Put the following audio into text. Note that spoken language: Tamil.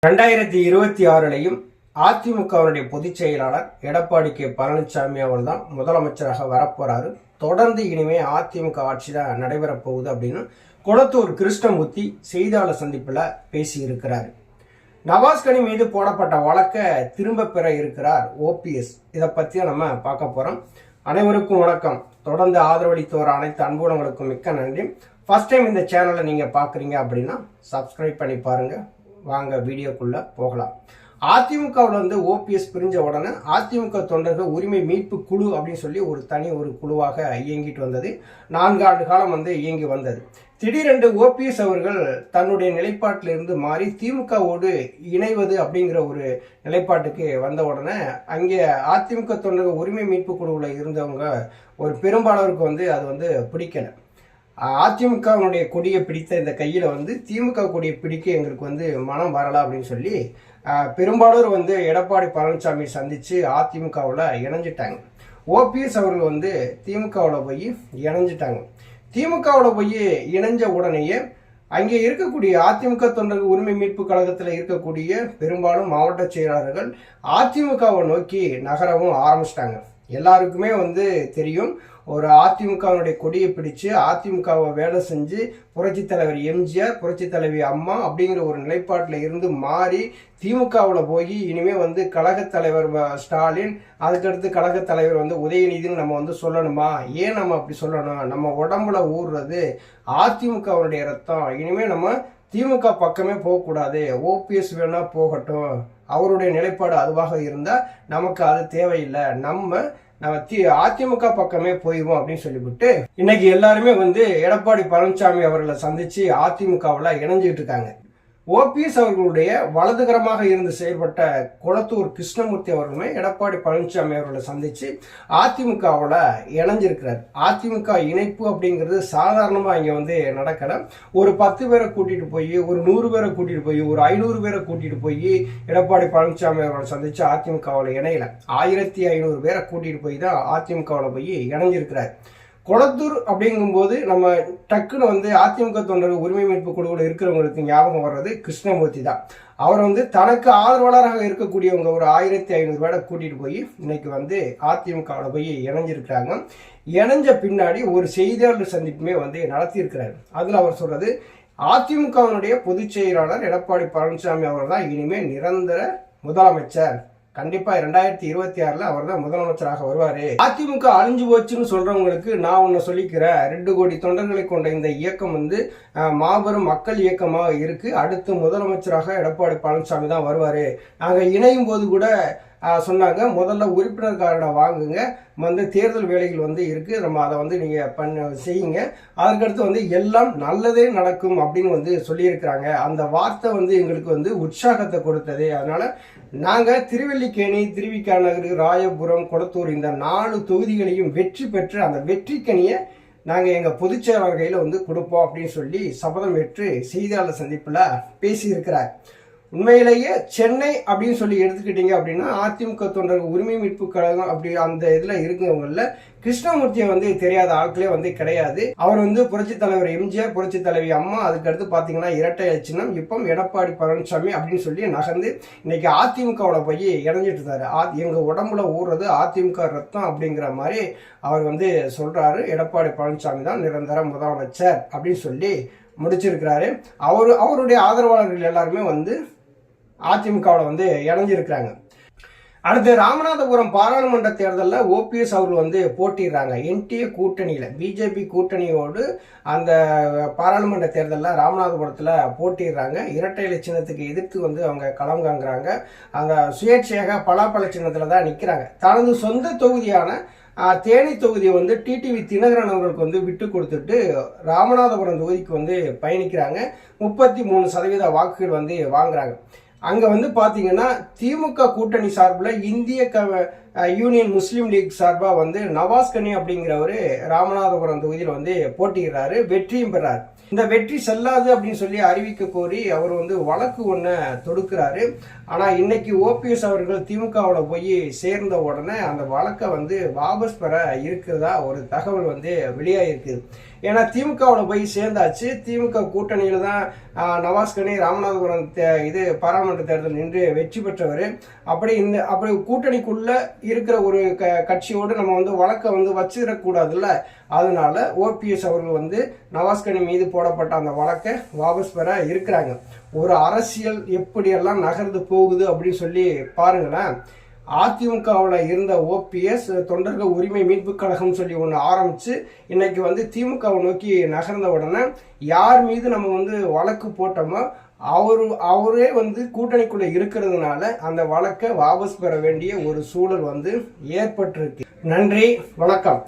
2026 அதிமுகவுடைய பொதுச் செயலாளர் எடப்பாடி கே பழனிசாமி அவர் தான் முதலமைச்சராக வரப்போறாரு. தொடர்ந்து இனிமே அதிமுக ஆட்சி தான் நடைபெறப் போகுது அப்படின்னு கொளத்தூர் கிருஷ்ணமூர்த்தி செய்தியாளர் சந்திப்பில் பேசி இருக்கிறார். நவாஸ்கனி மீது போடப்பட்ட வழக்கை திரும்ப பெற இருக்கிறார் ஓபிஎஸ். இதை பற்றி நம்ம பார்க்க போறோம். அனைவருக்கும் வணக்கம். தொடர்ந்து ஆதரவளித்தோர் அனைத்து அன்புடங்களுக்கும் மிக்க நன்றி. ஃபர்ஸ்ட் டைம் இந்த சேனலை நீங்க பாக்குறீங்க அப்படின்னா சப்ஸ்கிரைப் பண்ணி பாருங்க. வாங்க வீடியோக்குள்ள போகலாம். அதிமுகவில் ஓபிஎஸ் பிரிஞ்ச உடனே அதிமுக தொண்டர்கள் உரிமை மீட்பு குழு அப்படின்னு சொல்லி ஒரு குழுவாக இயங்கிட்டு வந்தது. 4 ஆண்டு காலம் இயங்கி வந்தது. திடீரென்று ஓபிஎஸ் அவர்கள் தன்னுடைய நிலைப்பாட்டிலிருந்து மாறி திமுகவோடு இணைவது அப்படிங்கிற ஒரு நிலைப்பாட்டுக்கு வந்த உடனே அங்கே அதிமுக தொண்டர்கள் உரிமை மீட்பு குழுவில் இருந்தவங்க ஒரு பெரும்பாலருக்கு அது பிடிக்கல. அதிமுகவுடைய கொடியை பிடித்த இந்த கையில் திமுக கொடியை பிடிக்க எங்களுக்கு மனம் வரலாம் அப்படின்னு சொல்லி பெரும்பாலோர் எடப்பாடி பழனிசாமி சந்திச்சு அதிமுகவில் இணைஞ்சிட்டாங்க. ஓபிஎஸ் அவர்கள் திமுகவில் போய் இணைஞ்சிட்டாங்க. திமுகவில் போய் இணைஞ்ச உடனேயே அங்கே இருக்கக்கூடிய அதிமுக தொண்டர்கள் உரிமை மீட்பு கழகத்தில் இருக்கக்கூடிய பெரும்பாலும் மாவட்ட செயலாளர்கள் அதிமுகவை நோக்கி நகரவும் ஆரம்பிச்சிட்டாங்க. எல்லாருக்குமே தெரியும், ஒரு அதிமுகவுடைய கொடியை பிடிச்சு அதிமுகவை வேலை செஞ்சு புரட்சி தலைவர் எம்ஜிஆர், புரட்சி தலைவி அம்மா அப்படிங்கிற ஒரு நிலைப்பாட்டில் இருந்து மாறி திமுகவில் போய் இனிமே கழகத் தலைவர் ஸ்டாலின், அதுக்கடுத்து கழகத் தலைவர் உதயநிதினு நம்ம சொல்லணுமா? ஏன் நம்ம அப்படி சொல்லணும்? நம்ம உடம்புல ஊறுறது அதிமுகவுடைய ரத்தம். இனிமே நம்ம திமுக பக்கமே போகக்கூடாது. ஓபிஎஸ் வேணா போகட்டும், அவருடைய நிலைப்பாடு அதுவாக இருந்தால் நமக்கு அது தேவையில்லை, நம்ம அதிமுக பக்கமே போயிடுவோம் அப்படின்னு சொல்லிவிட்டு இன்னைக்கு எல்லாருமே எடப்பாடி பழனிசாமி அவர்களை சந்திச்சு அதிமுகவில் இணைஞ்சிட்டு இருக்காங்க. ஓபிஎஸ் அவர்களுடைய வலதுகரமாக இருந்து செயல்பட்ட கொளத்தூர் கிருஷ்ணமூர்த்தி அவர்களுமே எடப்பாடி பழனிசாமி அவர்களை சந்திச்சு அதிமுகவில் இணைஞ்சிருக்கிறார். அதிமுக இணைப்பு அப்படிங்கிறது சாதாரணமாக இங்கே நடக்கல. ஒரு 10 பேரை கூட்டிட்டு போய், ஒரு 100 பேரை கூட்டிட்டு போய், ஒரு 500 பேரை கூட்டிட்டு போய் எடப்பாடி பழனிசாமி அவர்களை சந்திச்சு அதிமுகவில் இணையல. 1500 பேரை கூட்டிட்டு போய் தான் அதிமுகவில் போய் இணைஞ்சிருக்கிறார். கொளத்தூர் அப்படிங்கும்போது நம்ம டக்குன்னு அதிமுக தொண்டர்கள் உரிமை மீட்பு குழுவில் இருக்கிறவங்களுக்கு ஞாபகம் வர்றது கிருஷ்ணமூர்த்தி தான். அவர் தனக்கு ஆதரவாளராக இருக்கக்கூடியவங்க ஒரு 1500 பேரை கூட்டிட்டு போய் இன்னைக்கு அதிமுகவில் போய் இணைஞ்சிருக்கிறாங்க. இணைஞ்ச பின்னாடி ஒரு செய்தியாளர் சந்திப்புமே நடத்தியிருக்கிறாரு. அதுல அவர் சொல்றது, அதிமுகவினுடைய பொதுச் செயலாளர் எடப்பாடி பழனிசாமி அவர் தான் இனிமேல் நிரந்தர முதலமைச்சர். கண்டிப்பா 2026 அவர் தான் முதலமைச்சராக வருவாரு. அதிமுக அழிஞ்சு போச்சுன்னு சொல்றவங்களுக்கு நான் ஒன்னு சொல்லிக்கிறேன். 2 கோடி தொண்டர்களை கொண்ட இந்த இயக்கம் மாபெரும் மக்கள் இயக்கமாக இருக்கு. அடுத்து முதலமைச்சராக எடப்பாடி பழனிசாமி தான் வருவாரு. நாங்க இணையும் போது கூட சொன்னாங்க, முதல்ல உறுப்பினர் கார்டை வாங்குங்க, தேர்தல் வேலைகள் இருக்கு, நம்ம அதை நீங்க செய்யுங்க, அதுக்கடுத்து எல்லாம் நல்லதே நடக்கும் அப்படின்னு சொல்லியிருக்கிறாங்க. அந்த வார்த்தை எங்களுக்கு உற்சாகத்தை கொடுத்தது. அதனால நாங்க திருவல்லிக்கேணி, திருவிக நகர், ராயபுரம், கொளத்தூர் இந்த 4 தொகுதிகளையும் வெற்றி பெற்று அந்த வெற்றிக்கனியை நாங்க எங்க பொதுச் செயலாளர் கையில கொடுப்போம் அப்படின்னு சொல்லி சபதம் ஏற்று செய்தியாளர் சந்திப்புல பேசி இருக்கிறார். உண்மையிலேயே சென்னை அப்படின்னு சொல்லி எடுத்துக்கிட்டீங்க அப்படின்னா அதிமுக தொண்டர்கள் உரிமை மீட்பு கழகம் அப்படி அந்த இதுல இருக்கவங்கள கிருஷ்ணமூர்த்தியை தெரியாத ஆட்களே கிடையாது. அவர் புரட்சி தலைவர் எம்ஜிஆர், புரட்சி தலைவி அம்மா, அதுக்கடுத்து பாத்தீங்கன்னா இரட்டை சின்னம், இப்போ எடப்பாடி பழனிசாமி அப்படின்னு சொல்லி நகர்ந்து இன்னைக்கு அதிமுகவோட போய் இணைஞ்சிட்டு இருந்தாரு. எங்க உடம்புல ஊறுறது அதிமுக ரத்தம் அப்படிங்கிற மாதிரி அவர் சொல்றாரு. எடப்பாடி பழனிசாமி தான் நிரந்தர முதலமைச்சர் அப்படின்னு சொல்லி முடிச்சிருக்கிறாரு. அவருடைய ஆதரவாளர்கள் எல்லாருமே அதிமுகவில் இணைஞ்சிருக்கிறாங்க. அடுத்து ராமநாதபுரம் பாராளுமன்ற தேர்தலில் ஓபிஎஸ் அவர்கள் போட்டிடுறாங்க. என்டிஏ கூட்டணியில், பிஜேபி கூட்டணியோடு அந்த பாராளுமன்ற தேர்தலில் ராமநாதபுரத்தில் போட்டிடுறாங்க. இரட்டை இலை சின்னத்துக்கு எதிர்த்து அவங்க களம் காங்குறாங்க. அந்த சுயேட்சையாக பலாப்பழ சின்னத்தில் தான் நிற்கிறாங்க. தனது சொந்த தொகுதியான தேனி தொகுதியை டிடிவி தினகரன் அவர்களுக்கு விட்டு கொடுத்துட்டு ராமநாதபுரம் தொகுதிக்கு பயணிக்கிறாங்க. 33% வாக்குகள் வாங்குறாங்க. அங்க பாத்தீங்கன்னா திமுக கூட்டணி சார்பில் இந்திய யூனியன் முஸ்லீம் லீக் சார்பா நவாஸ்கனி அப்படிங்கிறவரு ராமநாதபுரம் தொகுதியில் போட்டியிடுறாரு, வெற்றியும் பெறாரு. இந்த வெற்றி செல்லாது அப்படின்னு சொல்லி அறிவிக்க கோரி அவர் வழக்கு ஒன்று தொடுக்கிறாரு. ஆனா இன்னைக்கு ஓபிஎஸ் அவர்கள் திமுகவோட போய் சேர்ந்த உடனே அந்த வழக்கை வாபஸ் பெற இருக்கிறதா ஒரு தகவல் வெளியாகிருக்குது. ஏன்னா திமுகவில் போய் சேர்ந்தாச்சு. திமுக கூட்டணியில் தான் நவாஸ்கனி ராமநாதபுரம் இது பாராளுமன்ற தேர்தல் நின்று வெற்றி பெற்றவர். அப்படி கூட்டணிக்குள்ள இருக்கிற ஒரு கட்சியோடு நம்ம வழக்கை வச்சிடக்கூடாதுல்ல. அதனால ஓபிஎஸ் அவர்கள் நவாஸ்கனி மீது போடப்பட்ட அந்த வழக்கை வாபஸ் பெற இருக்கிறாங்க. ஒரு அரசியல் எப்படியெல்லாம் நகர்ந்து போகுது அப்படின்னு சொல்லி பாருங்களேன். அதிமுகவில் இருந்த ஓபிஎஸ் தொண்டர்கள் உரிமை மீட்பு கழகம் சொல்லி ஒன்று ஆரம்பிச்சு இன்னைக்கு திமுகவை நோக்கி நகர்ந்த உடனே யார் மீது நம்ம வழக்கு போட்டோமோ அவரே கூட்டணிக்குள்ள இருக்கிறதுனால அந்த வழக்கை வாபஸ் பெற வேண்டிய ஒரு சூழல் ஏற்பட்டிருக்கு. நன்றி, வணக்கம்.